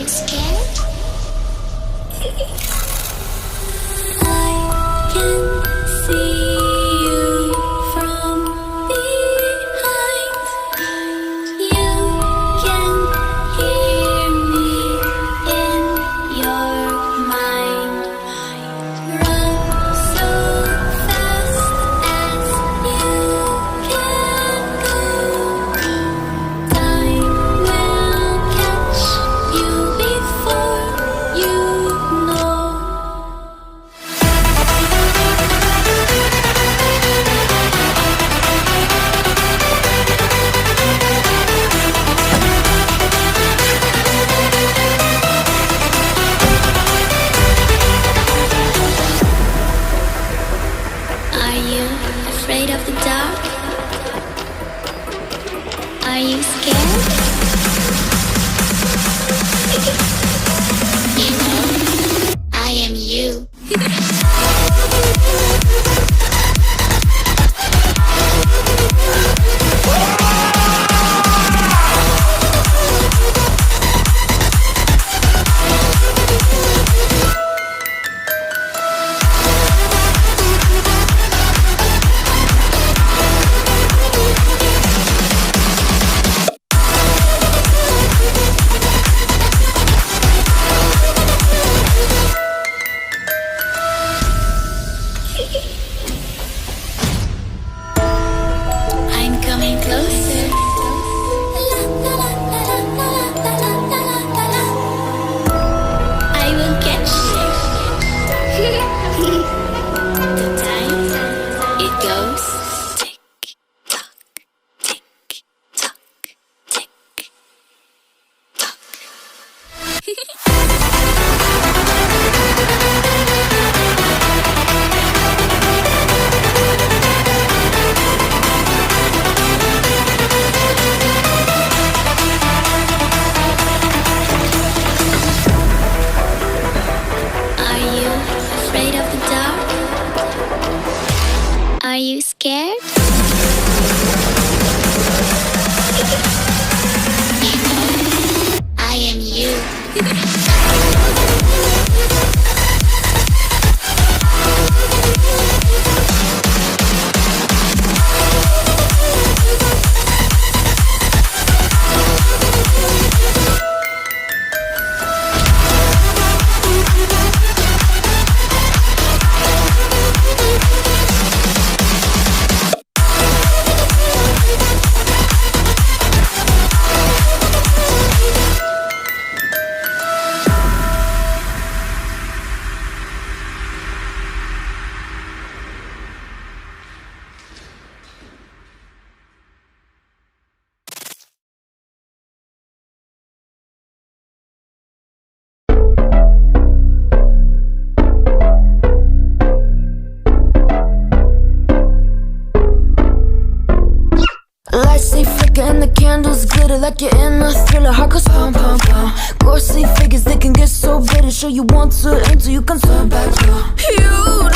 you scared? I can see you from behind. You can hear me in your mind. Run so fast as you can go. Time will catch you before you know. Are you afraid of the dark? Are you scared? You know, I am you. I'm coming closer. I will get you. The time it goes tick tock, tick tock, tick tock. Are you afraid of the dark? Are you scared? You know, I am you. Lights they flicker and the candles glitter like you're in a thriller. Heart goes pum pum pum. Ghostly figures, they can get so bitter. Sure you want to enter, you can turn back. You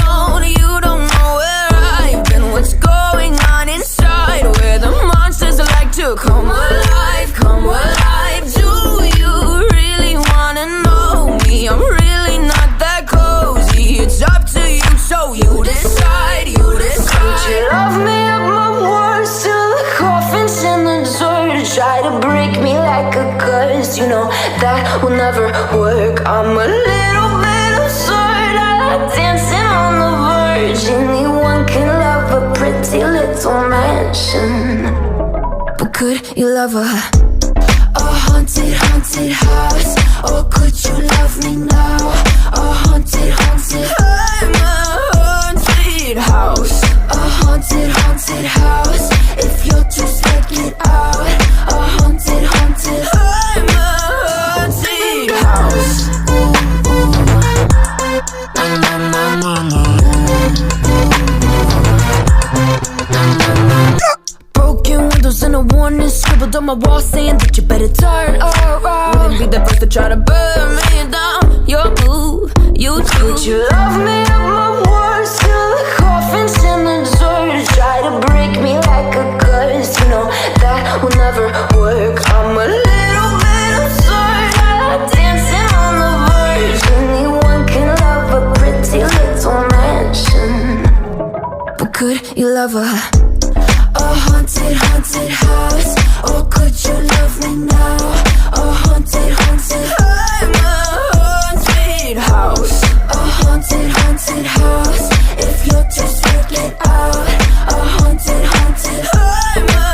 don't know where I've been. What's going on inside? Where the monsters like to come alive, come alive. Do you really wanna know me? I'm really not that cozy. It's up to you, so you decide, you decide. Would you love me up my words till the coffin's in the dirt? Try to break me like a curse, you know that will never work. I'm a little bit absurd. I like dancing on the verge. Anyone can love a pretty little mansion, but could you love a haunted, haunted house? Or could you love me now? A haunted, haunted. I'm a haunted house. A haunted, haunted house. If you're too scared, get out. A haunted, haunted. I'm a haunted house. Na na na na na. Broken windows and a warning scribbled on my wall saying that you better turn around. Wouldn't be the first to try to burn me down. Your move, you too. Would you love me up my words till the coffin's in the dirt? Try to break me like a curse, you know that will never work. I'm a little bit absurd. I dance could you love a haunted, haunted house? Or could you love me now? A haunted, haunted, I'm a haunted house. A haunted, haunted house. If you're too scared, get out. A haunted, haunted, I'm a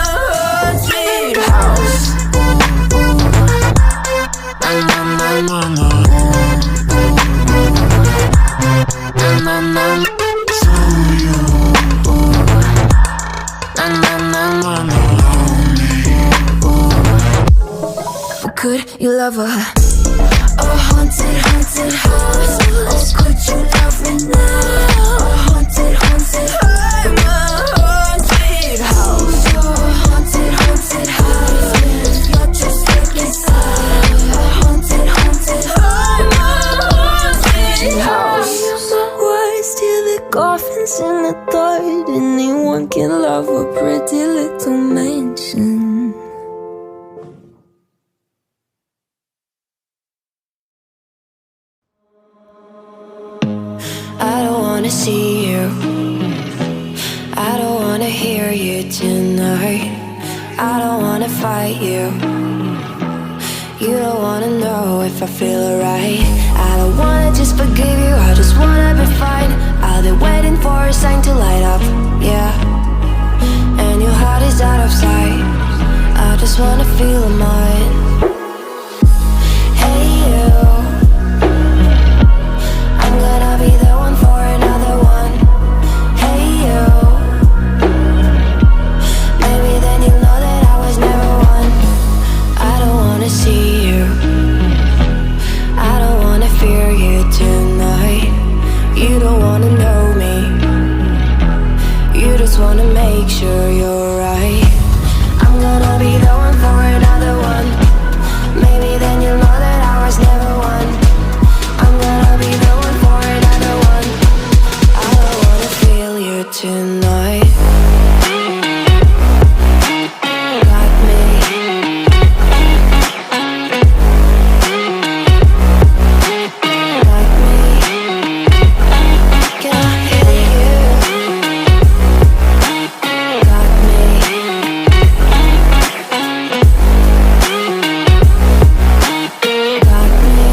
haunted house. Na na na na na. Na na na. To you. Na na na na na. Could you love a haunted, haunted house? Or could you love me now? A haunted, haunted, I'm a haunted house. A haunted, haunted house. If you're just getting sad. A haunted, haunted, I'm a haunted house. Words till the coffins in the thought anyone can love a pretty little mansion. I don't wanna see you. I don't wanna hear you tonight. I don't wanna fight you. You don't wanna know if I feel alright. I don't wanna just forgive you, I just wanna be fine. I'll be waiting for a sign to light up, yeah. And your heart is out of sight. I just wanna feel mine. Hey you, I'm gonna be the one for another one. Hey you, maybe then you'll know that I was never one. I don't wanna see you, I don't wanna fear you tonight. You don't wanna know me, you just wanna make sure you're right. I'm gonna be the one for another one. Maybe then you'll know that I was never one. I'm gonna be the one for another one. I don't wanna feel you tonight. Got me. Got me. Can I hear you? Got me. Got me.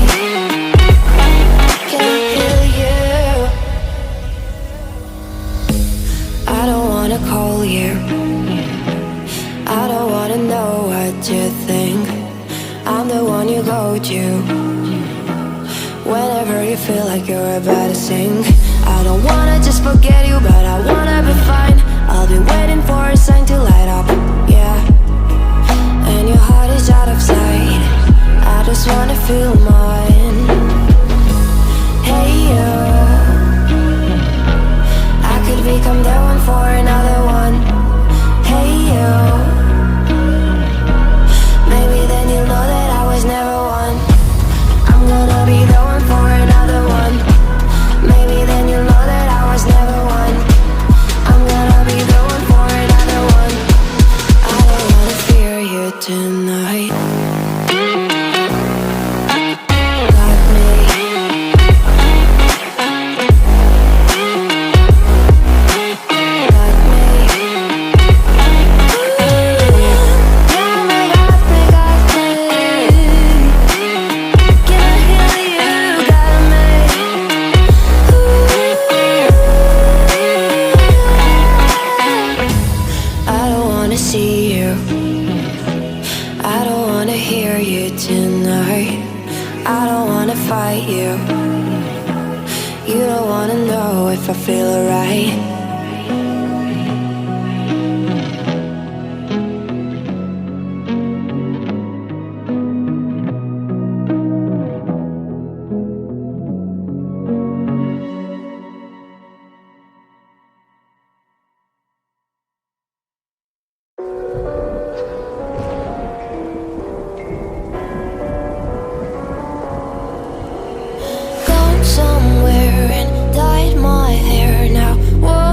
Can I hear you? I don't wanna call you. I don't wanna know what you think. I'm the one you go to whenever you feel like you're about to sink. I don't wanna just forget you, but I wanna be fine. I'll be waiting for a sign to light up, yeah. And your heart is out of sight. I just wanna feel mine. Hey you, I could become the one for another one. Hey you, maybe then you'll know that I was never one. I'm gonna be the one for another one. Maybe then you'll know that I was never one. I'm gonna be the one for another one. I don't wanna fear you tonight. Got me. Got me. Got me, got me, got me. Can I hear you? Got me. I don't wanna see you. I don't wanna hear you tonight. I don't wanna fight you. You don't wanna know if I feel alright. Gone somewhere and dyed my hair now. Whoa.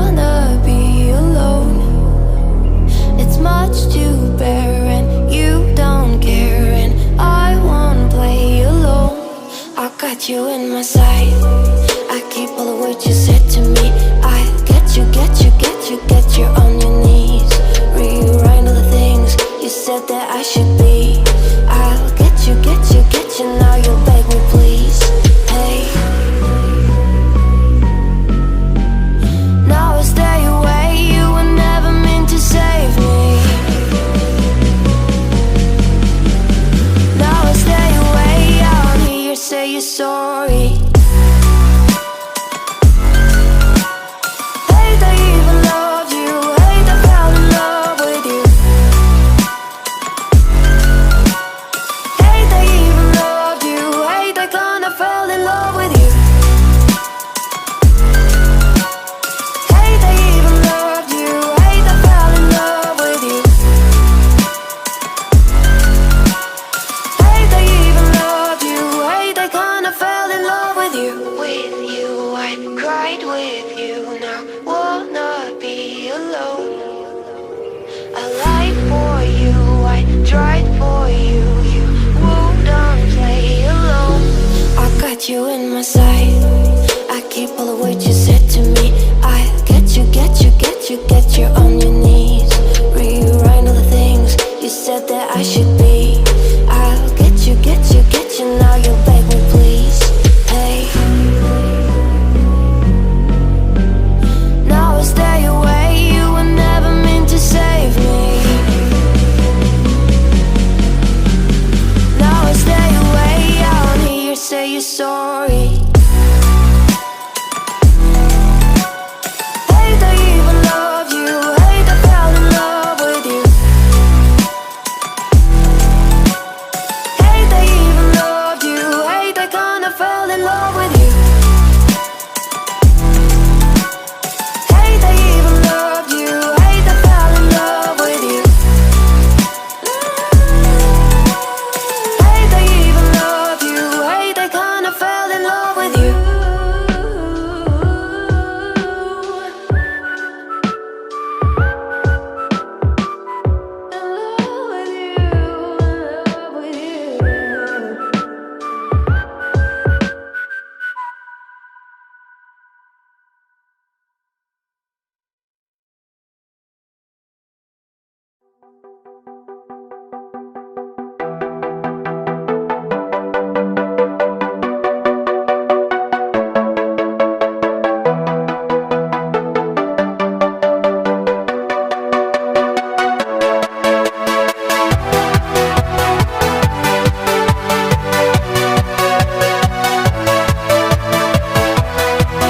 got you in my sight. I keep all the words you said to me. I get you, get you, get you, get you on your knees. Rewrite all the things you said that I should be. I'll get you, get you, get you. Now you beg me please. Hey, now I stay away. You were never meant to save me. Now I stay away. I don't hear you say you're sorry. Hate I even love you. Hate I fell in love with you. Hate I even loved you. Hate I kinda fell in love with you. Hate I even loved you. Hate I fell in love with you. Hate I even loved you. Hate I kinda fell in love with you.